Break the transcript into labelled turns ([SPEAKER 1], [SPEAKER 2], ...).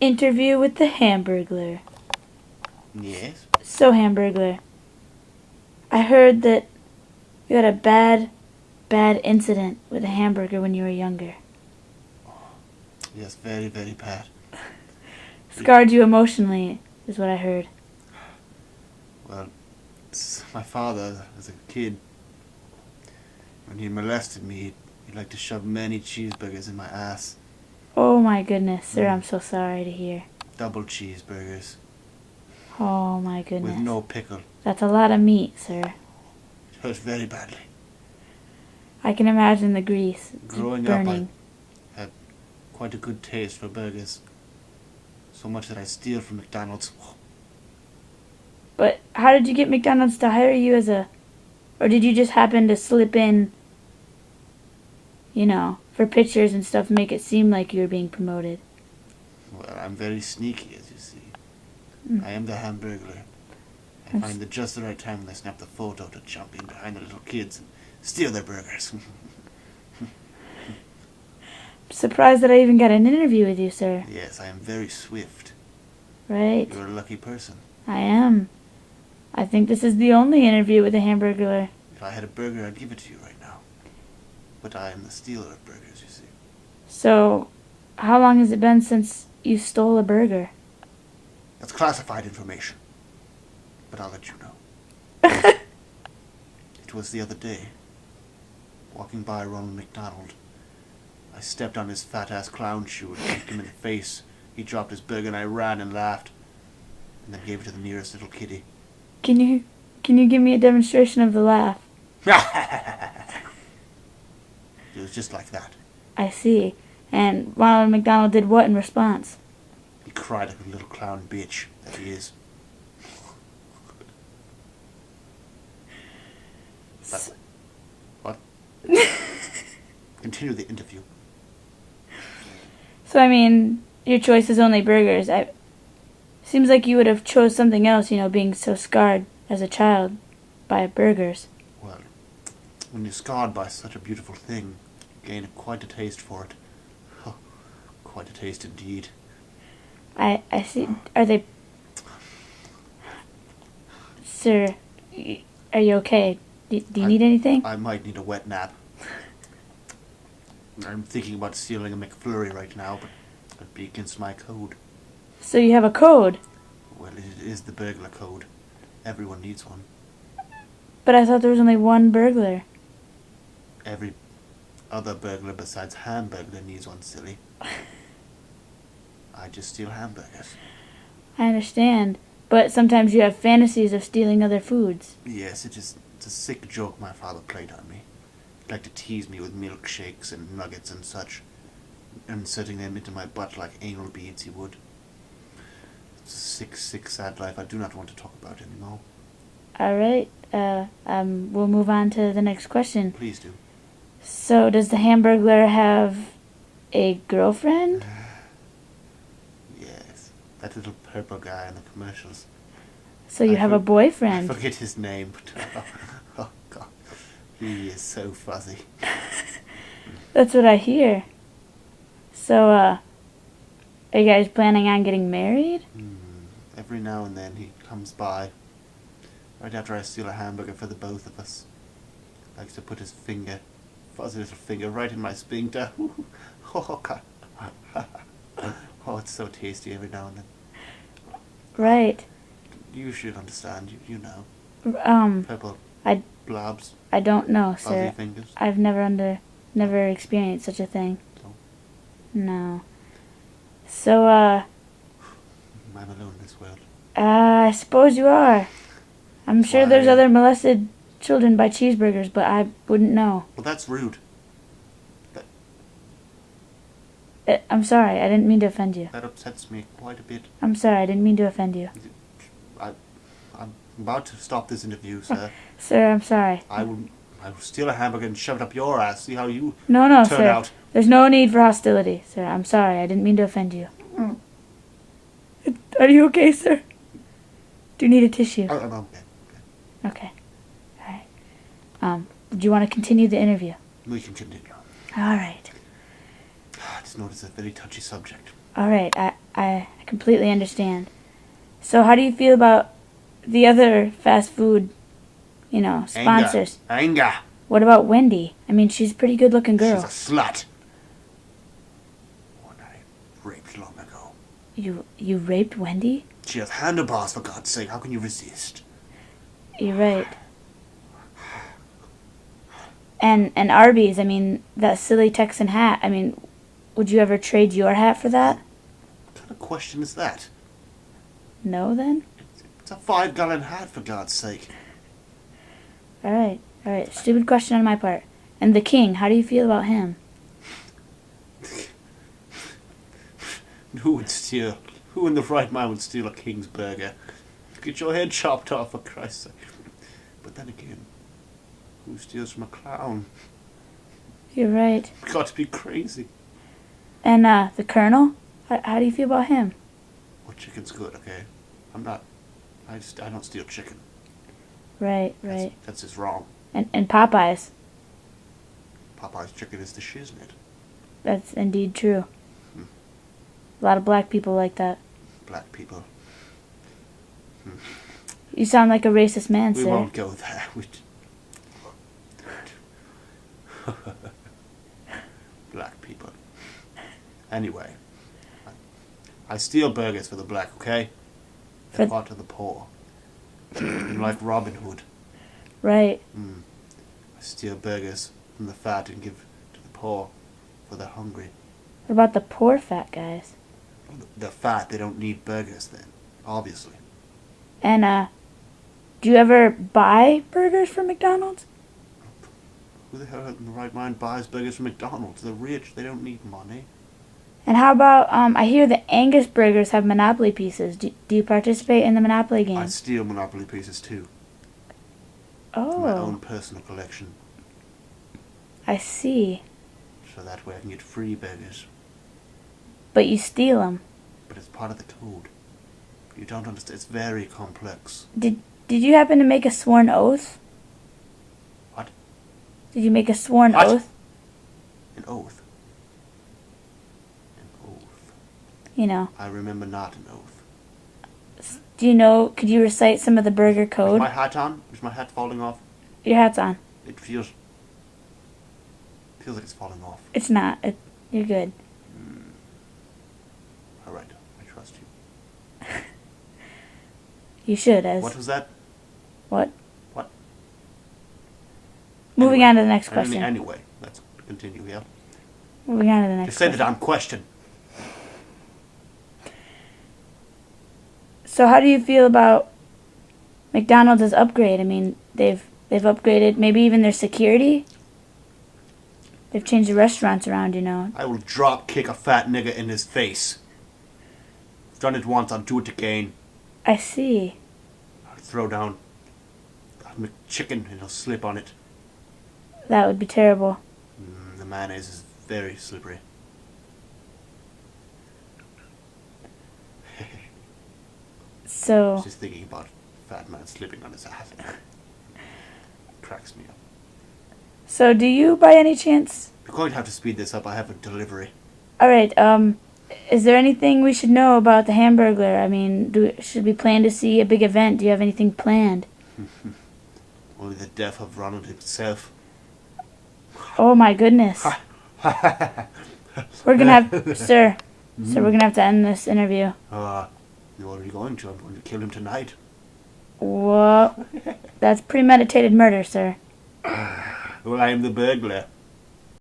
[SPEAKER 1] Interview with the hamburgler.
[SPEAKER 2] Yes?
[SPEAKER 1] So, hamburgler, I heard that you had a bad incident with a hamburger when you were younger.
[SPEAKER 2] Yes, very, very bad.
[SPEAKER 1] Scarred you emotionally, is what I heard.
[SPEAKER 2] Well, my father, as a kid, when he molested me, he liked to shove many cheeseburgers in my ass.
[SPEAKER 1] Oh my goodness, sir, I'm so sorry to hear.
[SPEAKER 2] Double cheeseburgers.
[SPEAKER 1] Oh my goodness.
[SPEAKER 2] With no pickle.
[SPEAKER 1] That's a lot of meat, sir.
[SPEAKER 2] It hurt very badly.
[SPEAKER 1] I can imagine the grease
[SPEAKER 2] Growing
[SPEAKER 1] burning.
[SPEAKER 2] up, I had quite a good taste for burgers. So much that I steal from McDonald's.
[SPEAKER 1] But how did you get McDonald's to hire you as a... Or did you just happen to slip in, you know, for pictures and stuff, make it seem like you were being promoted?
[SPEAKER 2] Well, I'm very sneaky, as you see. I am the hamburgler. I find just the right time when I snap the photo to jump in behind the little kids and steal their burgers.
[SPEAKER 1] Surprised that I even got an interview with you, sir.
[SPEAKER 2] Yes, I am very swift.
[SPEAKER 1] Right.
[SPEAKER 2] You're a lucky person.
[SPEAKER 1] I am. I think this is the only interview with a hamburglar.
[SPEAKER 2] If I had a burger, I'd give it to you right now. But I am the stealer of burgers, you see.
[SPEAKER 1] So, how long has it been since you stole a burger?
[SPEAKER 2] That's classified information. But I'll let you know. It was the other day. Walking by Ronald McDonald, I stepped on his fat-ass clown shoe and kicked him in the face. He dropped his burger and I ran and laughed. And then gave it to the nearest little kitty.
[SPEAKER 1] Can you give me a demonstration of the laugh?
[SPEAKER 2] It was just like that.
[SPEAKER 1] I see. And Ronald McDonald did what in response?
[SPEAKER 2] He cried like a little clown bitch that he is. What? Continue the interview.
[SPEAKER 1] So, I mean, your choice is only burgers. Seems like you would have chose something else, you know, being so scarred as a child by burgers.
[SPEAKER 2] Well, when you're scarred by such a beautiful thing, you gain quite a taste for it. Oh, quite a taste indeed.
[SPEAKER 1] I see. Are they... Sir, are you okay? Do you need anything?
[SPEAKER 2] I might need a wet nap. I'm thinking about stealing a McFlurry right now, but it'd be against my code.
[SPEAKER 1] So you have a code?
[SPEAKER 2] Well, it is the burglar code. Everyone needs one.
[SPEAKER 1] But I thought there was only one burglar.
[SPEAKER 2] Every other burglar besides hamburglar needs one, silly. I just steal hamburgers.
[SPEAKER 1] I understand. But sometimes you have fantasies of stealing other foods.
[SPEAKER 2] Yes, it's a sick joke my father played on me. He'd like to tease me with milkshakes and nuggets and such, inserting them into my butt like anal beads he would. It's a sick, sick, sad life I do not want to talk about anymore.
[SPEAKER 1] Alright, we'll move on to the next question.
[SPEAKER 2] Please do.
[SPEAKER 1] So, does the hamburglar have a girlfriend?
[SPEAKER 2] Yes, that little purple guy in the commercials.
[SPEAKER 1] So you have a boyfriend?
[SPEAKER 2] I forget his name, but oh god, he is so fuzzy.
[SPEAKER 1] That's what I hear. So, are you guys planning on getting married?
[SPEAKER 2] Every now and then he comes by, right after I steal a hamburger for the both of us. Likes to put his finger, fuzzy little finger, right in my sphincter. Oh god. Oh, it's so tasty every now and then.
[SPEAKER 1] Right.
[SPEAKER 2] You should understand, you know. Purple blobs.
[SPEAKER 1] I don't know,
[SPEAKER 2] fuzzy
[SPEAKER 1] sir.
[SPEAKER 2] fingers.
[SPEAKER 1] I've never experienced such a thing. No. So,
[SPEAKER 2] I'm alone in this world.
[SPEAKER 1] I suppose you are. I'm sure
[SPEAKER 2] Why?
[SPEAKER 1] there's other molested children by cheeseburgers, but I wouldn't know.
[SPEAKER 2] Well, that's rude.
[SPEAKER 1] I'm sorry, I didn't mean to offend you.
[SPEAKER 2] That upsets me quite a bit.
[SPEAKER 1] I'm sorry, I didn't mean to offend you.
[SPEAKER 2] I'm about to stop this interview, sir.
[SPEAKER 1] Sir, I'm sorry.
[SPEAKER 2] I will steal a hamburger and shove it up your ass. See how you
[SPEAKER 1] No,
[SPEAKER 2] turn
[SPEAKER 1] sir.
[SPEAKER 2] out.
[SPEAKER 1] There's no need for hostility, sir. I'm sorry, I didn't mean to offend you. Are you okay, sir? Do you need a tissue?
[SPEAKER 2] I'm okay.
[SPEAKER 1] Okay. Alright. Do you want to continue the interview?
[SPEAKER 2] We can continue.
[SPEAKER 1] Alright.
[SPEAKER 2] I just noticed a very touchy subject.
[SPEAKER 1] Alright, I completely understand. So how do you feel about the other fast food, sponsors?
[SPEAKER 2] Anger.
[SPEAKER 1] What about Wendy? I mean, she's a pretty good looking girl.
[SPEAKER 2] She's a slut. One I raped long ago.
[SPEAKER 1] You raped Wendy?
[SPEAKER 2] She has handlebars, for God's sake. How can you resist?
[SPEAKER 1] You're right. And Arby's, I mean, that silly Texan hat. I mean, would you ever trade your hat for that?
[SPEAKER 2] What kind of question is that?
[SPEAKER 1] No, then?
[SPEAKER 2] It's a 5-gallon hat, for God's sake.
[SPEAKER 1] All right. Stupid question on my part. And the king, how do you feel about him?
[SPEAKER 2] Who in the right mind would steal a king's burger? Get your head chopped off, for Christ's sake. But then again, who steals from a clown?
[SPEAKER 1] You're right.
[SPEAKER 2] You've got to be crazy.
[SPEAKER 1] And the colonel, how do you feel about him?
[SPEAKER 2] Well, chicken's good, okay? I don't steal chicken.
[SPEAKER 1] Right.
[SPEAKER 2] That's just wrong.
[SPEAKER 1] And Popeyes.
[SPEAKER 2] Popeye's chicken is the shiznit.
[SPEAKER 1] That's indeed true. A lot of black people like that.
[SPEAKER 2] Black people.
[SPEAKER 1] You sound like a racist man,
[SPEAKER 2] We
[SPEAKER 1] sir.
[SPEAKER 2] won't go there. Black people. Anyway, I steal burgers for the black, okay? They're part of the poor. I'm like Robin Hood.
[SPEAKER 1] Right.
[SPEAKER 2] I steal burgers from the fat and give to the poor, for they're hungry.
[SPEAKER 1] What about the poor fat guys?
[SPEAKER 2] They're fat, they don't need burgers then, obviously.
[SPEAKER 1] And do you ever buy burgers from McDonald's?
[SPEAKER 2] Who the hell in the right mind buys burgers from McDonald's? They're rich, they don't need money.
[SPEAKER 1] And how about I hear the Angus burgers have Monopoly pieces. Do you participate in the Monopoly game?
[SPEAKER 2] I steal Monopoly pieces too.
[SPEAKER 1] Oh.
[SPEAKER 2] For my own personal collection.
[SPEAKER 1] I see.
[SPEAKER 2] So that way I can get free burgers.
[SPEAKER 1] But you steal them.
[SPEAKER 2] But it's part of the code. You don't understand. It's very complex.
[SPEAKER 1] Did you happen to make a sworn oath?
[SPEAKER 2] What?
[SPEAKER 1] Did you make a sworn
[SPEAKER 2] What?
[SPEAKER 1] oath?
[SPEAKER 2] An oath. An oath.
[SPEAKER 1] You know.
[SPEAKER 2] I remember not an oath.
[SPEAKER 1] Do you know, could you recite some of the burger
[SPEAKER 2] Is
[SPEAKER 1] code?
[SPEAKER 2] my hat on? Is my hat falling off?
[SPEAKER 1] Your hat's on.
[SPEAKER 2] It feels like it's falling off.
[SPEAKER 1] It's not. You're good.
[SPEAKER 2] Alright, I trust you.
[SPEAKER 1] You should, as...
[SPEAKER 2] What was that?
[SPEAKER 1] What?
[SPEAKER 2] What?
[SPEAKER 1] Moving
[SPEAKER 2] Anyway,
[SPEAKER 1] on to the next question.
[SPEAKER 2] Anyway, let's continue here.
[SPEAKER 1] Moving on to the next
[SPEAKER 2] Just say the
[SPEAKER 1] question.
[SPEAKER 2] damn question.
[SPEAKER 1] So how do you feel about McDonald's' upgrade? I mean, they've upgraded maybe even their security. They've changed the restaurants around, you know.
[SPEAKER 2] I will drop kick a fat nigger in his face. I've done it once, I'll do it again.
[SPEAKER 1] I see.
[SPEAKER 2] I'll throw down a McChicken and he'll slip on it.
[SPEAKER 1] That would be terrible.
[SPEAKER 2] The mayonnaise is very slippery.
[SPEAKER 1] So,
[SPEAKER 2] Just thinking about fat man slipping on his ass. Cracks me up.
[SPEAKER 1] so do you by any chance...
[SPEAKER 2] We're going to have to speed this up. I have a delivery.
[SPEAKER 1] Alright, is there anything we should know about the hamburgler? I mean, should we plan to see a big event? Do you have anything planned?
[SPEAKER 2] Only the death of Ronald himself.
[SPEAKER 1] Oh my goodness. We're gonna have... Sir, we're gonna have to end this interview.
[SPEAKER 2] You're already going to. I'm going to kill him tonight.
[SPEAKER 1] Whoa. That's premeditated murder, sir.
[SPEAKER 2] Well, I am the burglar.